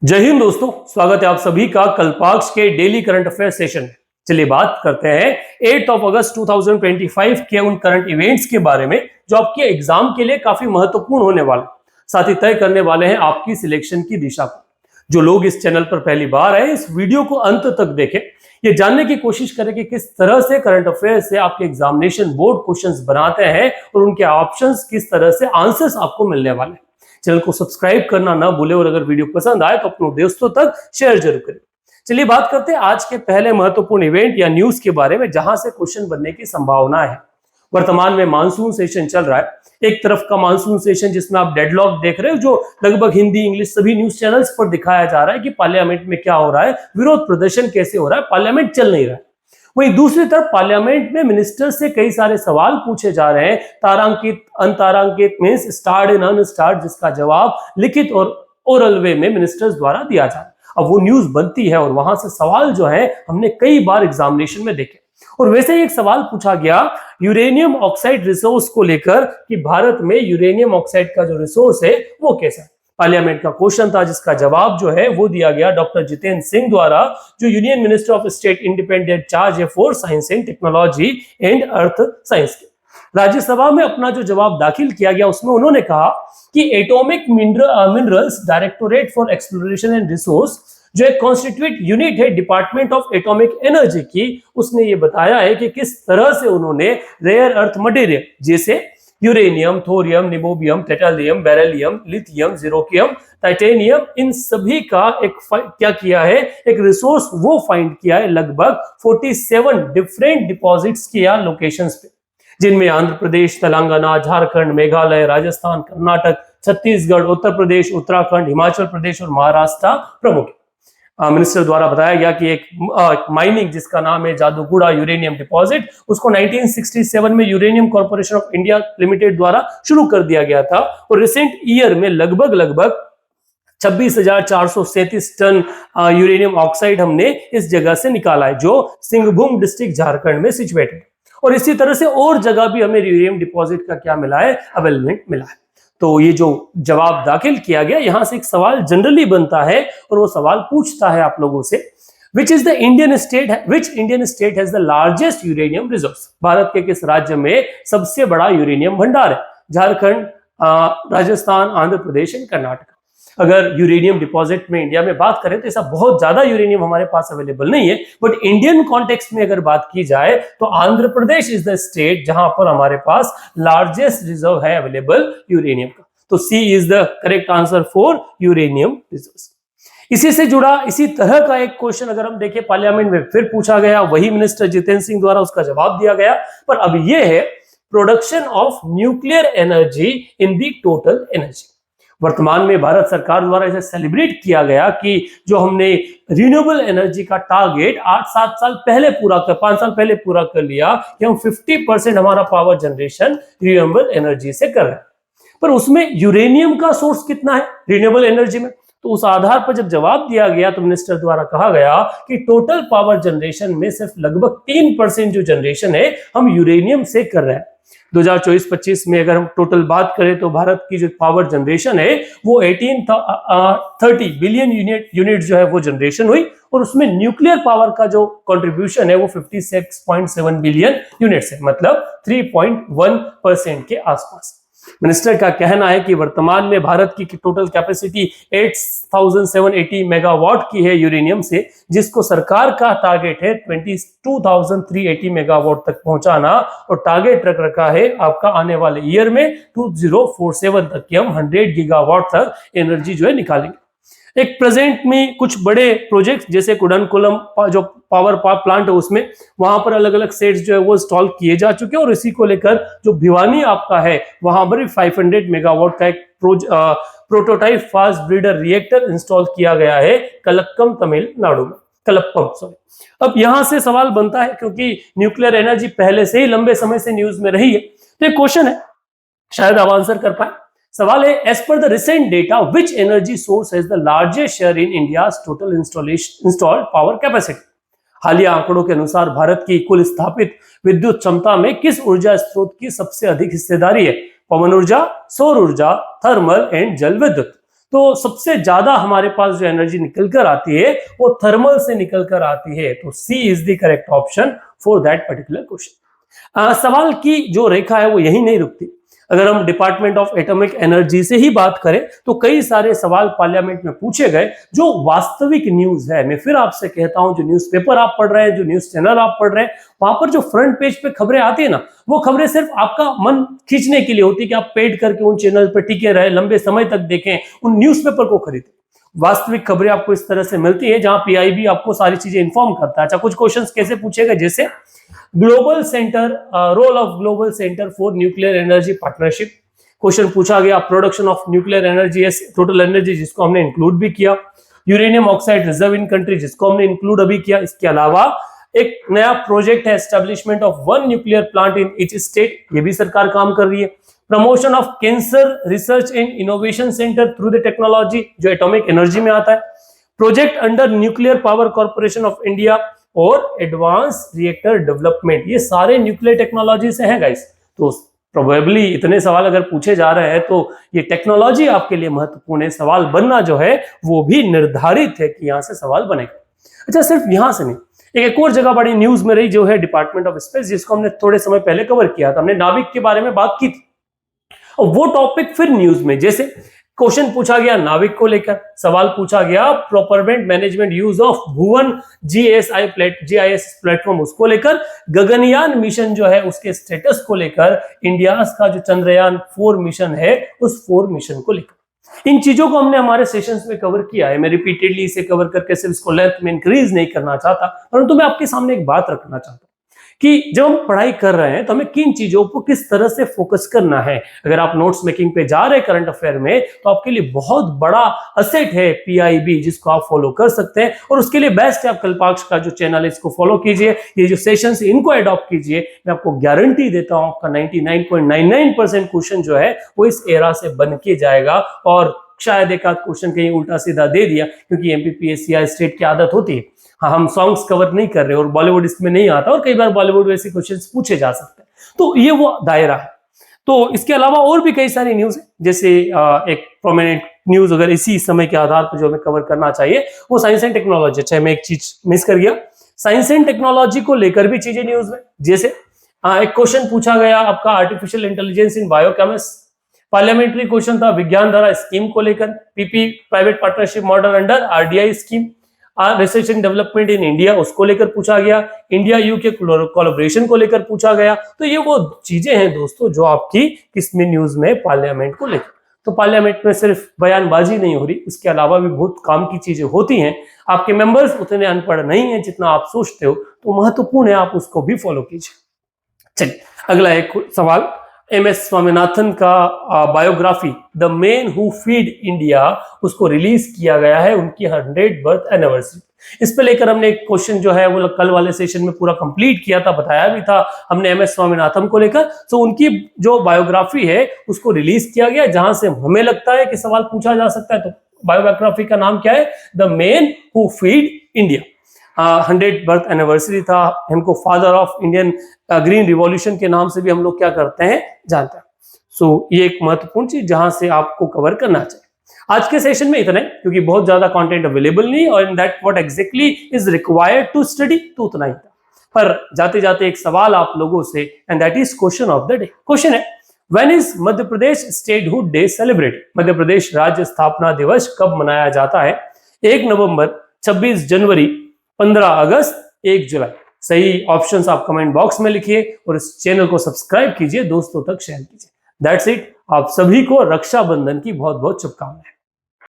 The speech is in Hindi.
जय हिंद दोस्तों, स्वागत है आप सभी का कल्पाक्ष के डेली करंट अफेयर सेशन में। चलिए बात करते हैं 8 अगस्त 2025 के उन करंट इवेंट्स के बारे में जो आपके एग्जाम के लिए काफी महत्वपूर्ण होने वाले, साथ ही तय करने वाले हैं आपकी सिलेक्शन की दिशा को। जो लोग इस चैनल पर पहली बार आए, इस वीडियो को अंत तक देखें, ये जानने की कोशिश करें कि किस तरह से करंट अफेयर से आपके एग्जामिनेशन बोर्ड क्वेश्चंस बनाते हैं और उनके ऑप्शंस किस तरह से आंसर्स आपको मिलने वाले हैं। चैनल को सब्सक्राइब करना ना भूले और अगर वीडियो पसंद आए तो अपने दोस्तों तक शेयर जरूर करें। चलिए बात करते हैं आज के पहले महत्वपूर्ण इवेंट या न्यूज के बारे में जहां से क्वेश्चन बनने की संभावना है। वर्तमान में मानसून सेशन चल रहा है। एक तरफ का मानसून सेशन जिसमें आप डेडलॉक देख रहे हो, जो लगभग हिंदी इंग्लिश सभी न्यूज चैनल्स पर दिखाया जा रहा है कि पार्लियामेंट में क्या हो रहा है, विरोध प्रदर्शन कैसे हो रहा है, पार्लियामेंट चल नहीं रहा है। वहीं दूसरी तरफ पार्लियामेंट में मिनिस्टर से कई सारे सवाल पूछे जा रहे हैं, तारांकित अनतारांकित मींस स्टार्ड एंड अनस्टार्ड, जिसका जवाब लिखित और ओरल वे में मिनिस्टर्स द्वारा दिया जा रहा है। अब वो न्यूज बनती है और वहां से सवाल जो है हमने कई बार एग्जामिनेशन में देखे। और वैसे ही एक सवाल पूछा गया यूरेनियम ऑक्साइड रिसोर्स को लेकर कि भारत में यूरेनियम ऑक्साइड का जो रिसोर्स है वो कैसा है। पार्लियामेंट का क्वेश्चन था जिसका जवाब जो है वो दिया गया डॉक्टर जितेंद्र सिंह द्वारा, जो union minister of state independent charge है for science and technology and earth science के। राज्यसभा में अपना जो जवाब दाखिल किया गया उसमें उन्होंने कहा कि atomic minerals directorate for exploration and resource, जो एक कॉन्स्टिट्यूट यूनिट है डिपार्टमेंट ऑफ एटॉमिक एनर्जी की, उसने ये बताया है कि किस तरह से उन्होंने रेयर अर्थ मटेरियल जैसे uranium, thorium, niobium, tantalum, beryllium, lithium, zirconium, titanium, इन सभी का एक क्या किया है, एक रिसोर्स वो फाइंड किया है लगभग 47 डिफरेंट डिपॉजिट्स किया लोकेशंस पे, जिनमें आंध्र प्रदेश, तेलंगाना, झारखंड, मेघालय, राजस्थान, कर्नाटक, छत्तीसगढ़, उत्तर प्रदेश, उत्तराखंड, हिमाचल प्रदेश और महाराष्ट्र प्रमुख। मिनिस्टर द्वारा बताया गया कि एक माइनिंग जिसका नाम है जादूगुड़ा यूरेनियम डिपॉजिट, उसको 1967 में uranium corporation of India limited द्वारा शुरू कर दिया गया था और रिसेंट ईयर में लगभग 26,437 टन यूरेनियम ऑक्साइड हमने इस जगह से निकाला है, जो सिंहभूम डिस्ट्रिक्ट झारखंड में सिचुएटेड। और इसी तरह से और जगह भी हमें यूरेनियम डिपॉजिट का क्या मिला है, अवेलेबल मिला है। तो ये जो जवाब दाखिल किया गया, यहां से एक सवाल जनरली बनता है और वो सवाल पूछता है आप लोगों से, which Indian state has the largest uranium resource? Bharat के किस राज्य में सबसे बड़ा यूरेनियम भंडार है? झारखंड, राजस्थान, आंध्र प्रदेश एंड कर्नाटक। अगर यूरेनियम डिपॉजिट में इंडिया में बात करें तो ऐसा बहुत ज्यादा यूरेनियम हमारे पास अवेलेबल नहीं है, बट इंडियन कॉन्टेक्स्ट में अगर बात की जाए तो Andhra Pradesh is the state जहां पर हमारे पास लार्जेस्ट रिजर्व है अवेलेबल यूरेनियम का। तो C is the correct answer for uranium reserves. इसी से जुड़ा इसी तरह का एक क्वेश्चन अगर हम देखें पार्लियामेंट में फिर पूछा गया, वही मिनिस्टर जितेंद्र सिंह द्वारा उसका जवाब दिया गया, पर अब यह है production of nuclear energy in the total energy. वर्तमान में भारत सरकार द्वारा इसे सेलिब्रेट किया गया कि जो हमने रिन्यूएबल एनर्जी का टारगेट 8-7 साल पहले 5 साल पहले पूरा कर लिया कि हम 50% हमारा पावर जनरेशन रिन्यूएबल एनर्जी से कर रहे हैं। पर उसमें यूरेनियम का सोर्स कितना है रिन्यूएबल एनर्जी में, तो उस आधार पर जब जवाब दिया गया तो मिनिस्टर द्वारा कहा गया कि टोटल पावर जनरेशन में सिर्फ लगभग 3% जो जनरेशन है हम यूरेनियम से कर रहे हैं। 2024-25 में अगर हम टोटल बात करें तो भारत की जो पावर जनरेशन है वो 1830 बिलियन यूनिट जो है वो जनरेशन हुई और उसमें न्यूक्लियर पावर का जो कंट्रीब्यूशन है वो 56.7 बिलियन यूनिट्स है, मतलब 3.1% के आसपास। मिनिस्टर का कहना है कि वर्तमान में भारत की टोटल कैपेसिटी 8780 मेगावाट की है यूरेनियम से, जिसको सरकार का टारगेट है 22,380 मेगावाट तक पहुंचाना और टारगेट रखा है आपका आने वाले ईयर में 2047 तक कि हम 100 गीगावाट तक एनर्जी जो है निकालेंगे। एक प्रेजेंट में कुछ बड़े प्रोजेक्ट जैसे कुडनकुलम जो पावर प्लांट है उसमें वहां पर अलग अलग सेट्स जो है वो इंस्टॉल किए जा चुके हैं और इसी को लेकर जो भिवानी आपका है वहां पर 500 मेगावाट का एक prototype fast breeder reactor install किया गया है कलक्कम तमिलनाडु में, कलप्पम सॉरी। अब यहां से सवाल बनता है क्योंकि न्यूक्लियर एनर्जी पहले से ही लंबे समय से न्यूज में रही है, तो एक क्वेश्चन है शायद आप आंसर कर पाए। सवाल है, as per the recent data which energy source has the largest share in India's total installed power capacity? हालिया आंकड़ों के अनुसार भारत की कुल स्थापित विद्युत क्षमता में किस ऊर्जा स्रोत की सबसे अधिक हिस्सेदारी है? पवन ऊर्जा, सौर ऊर्जा, थर्मल एंड जल विद्युत। तो सबसे ज्यादा हमारे पास जो एनर्जी निकल कर आती है वो थर्मल से निकल कर आती है। तो C is the correct option for that particular question. सवाल की जो रेखा है वो यही नहीं रुकती। अगर हम डिपार्टमेंट ऑफ एटॉमिक एनर्जी से ही बात करें तो कई सारे सवाल पार्लियामेंट में पूछे गए जो वास्तविक न्यूज है। मैं फिर आपसे कहता हूं, जो न्यूज़पेपर आप पढ़ रहे हैं, जो न्यूज चैनल आप पढ़ रहे हैं, वहां पर जो फ्रंट पेज पे खबरें आती है ना, वो खबरें सिर्फ आपका मन खींचने के लिए होती है कि आप पेड करके उन चैनल पर टिके रहे, लंबे समय तक देखें, उन न्यूज़पेपर को खरीदें। वास्तविक खबरें आपको इस तरह से मिलती है जहां पीआईबी आपको सारी चीजें इन्फॉर्म करता है। अच्छा, कुछ क्वेश्चंस कैसे पूछे गए, जैसे global centre, role of global centre for nuclear energy partnership question पूछा गया। Production of nuclear energy, total energy, जिसको हमने इंक्लूड भी किया। Uranium oxide reserve in country, जिसको हमने इंक्लूड अभी किया। इसके अलावा एक नया प्रोजेक्ट है, establishment of 1 nuclear plant in each state, ये भी सरकार काम कर रही है। Promotion of cancer research and innovation centre through the technology, जो एटॉमिक एनर्जी में आता है। Project under nuclear power corporation of India और एडवांस रिएक्टर डेवलपमेंट, ये सारे न्यूक्लियर टेक्नोलॉजी से हैं गाइस। तो प्रोबेबली इतने सवाल अगर पूछे जा रहे हैं तो ये टेक्नोलॉजी आपके लिए महत्वपूर्ण है। सवाल बनना जो है वो भी निर्धारित है कि यहां से सवाल बनेगा। अच्छा, सिर्फ यहां से नहीं, एक और जगह बड़ी न्यूज में रही जो है डिपार्टमेंट ऑफ स्पेस, जिसको हमने थोड़े समय पहले कवर किया था। हमने नाविक के बारे में बात की थी और वो टॉपिक फिर न्यूज में, जैसे क्वेश्चन पूछा गया नाविक को लेकर, सवाल पूछा गया procurement management use of Bhuvan GIS platform, उसको लेकर गगनयान मिशन जो है उसके स्टेटस को लेकर, इंडिया का जो चंद्रयान 4 मिशन है उस 4 मिशन को लेकर। इन चीजों को हमने हमारे सेशंस में कवर किया है। मैं रिपीटेडली इसे कवर करके सिर्फ इसको लेंथ में इंक्रीज नहीं करना चाहता, परंतु मैं आपके सामने एक बात रखना चाहता हूं कि जब हम पढ़ाई कर रहे हैं तो हमें किन चीजों को किस तरह से फोकस करना है। अगर आप नोट्स मेकिंग पे जा रहे हैं करंट अफेयर में, तो आपके लिए बहुत बड़ा असेट है पीआईबी, जिसको आप फॉलो कर सकते हैं। और उसके लिए बेस्ट है आप कल्पाक्ष का जो चैनल है इसको फॉलो कीजिए, ये जो सेशंस इनको अडॉप्ट कीजिए। मैं आपको गारंटी देता हूं आपका 99.99% क्वेश्चन जो है वो इस एरा से बन के जाएगा। और शायद एक आध क्वेश्चन कहीं उल्टा सीधा दे दिया, क्योंकि एमपीपीएससी स्टेट की आदत होती है, हाँ हम सॉन्ग्स कवर नहीं कर रहे और बॉलीवुड इसमें नहीं आता, और कई बार बॉलीवुड वैसे क्वेश्चंस पूछे जा सकते हैं। तो ये वो दायरा है। तो इसके अलावा और भी कई सारी न्यूज है, जैसे एक प्रोमिनेंट न्यूज अगर इसी समय के आधार पर जो हमें कवर करना चाहिए वो साइंस एंड टेक्नोलॉजी। अच्छा, मैं एक चीज मिस कर गया, साइंस एंड टेक्नोलॉजी को लेकर भी चीजें न्यूज में, जैसे एक क्वेश्चन पूछा गया आपका आर्टिफिशियल इंटेलिजेंस इन बायोकेमिस्ट, पार्लियामेंट्री क्वेश्चन था विज्ञान धारा स्कीम को लेकर, PP private partnership model under RDI scheme, research and development in India उसको लेकर पूछा गया, इंडिया यूके कोलैबोरेशन को लेकर पूछा गया। तो ये वो चीजें हैं दोस्तों जो आपकी किसमें न्यूज में, पार्लियामेंट को लेकर। तो पार्लियामेंट में सिर्फ बयानबाजी नहीं हो रही, इसके अलावा भी बहुत काम की चीजें होती हैं। आपके मेंबर्स उतने अनपढ़ नहीं है जितना आप सोचते हो, तो महत्वपूर्ण है आप उसको भी फॉलो कीजिए। चलिए अगला एक सवाल, एमएस स्वामीनाथन का biography the man who feed India, उसको रिलीज किया गया है, उनकी 100 बर्थ एनिवर्सरी। इस पे लेकर हमने एक क्वेश्चन जो है वो कल वाले सेशन में पूरा कंप्लीट किया था, बताया भी था हमने एमएस स्वामीनाथन को लेकर। तो उनकी जो बायोग्राफी है उसको रिलीज किया गया, जहां से हमें लगता है कि सवाल पूछा जा सकता है। तो बायोग्राफी का नाम क्या है, the man who feed India. 100 birth anniversary था, इनको father of Indian green revolution के नाम से भी हम लोग क्या करते हैं, जानते हैं। सो ये एक महत्वपूर्ण चीज जहां से आपको कवर करना चाहिए। आज के सेशन में इतना है, क्योंकि बहुत ज्यादा कंटेंट अवेलेबल नहीं, और in that what exactly is required to study, तो उतना ही था। पर जाते जाते एक सवाल आप लोगों से, and that is question of the day. Question है, when is Madhya Pradesh statehood day celebrated? Madhya Pradesh राज्य स्थापना दिवस कब मनाया जाता है? 1 नवंबर, 26 जनवरी, 15 अगस्त, 1 जुलाई। सही ऑप्शंस आप कमेंट बॉक्स में लिखिए और इस चैनल को सब्सक्राइब कीजिए, दोस्तों तक शेयर कीजिए। That's it. आप सभी को रक्षाबंधन की बहुत बहुत शुभकामनाएं।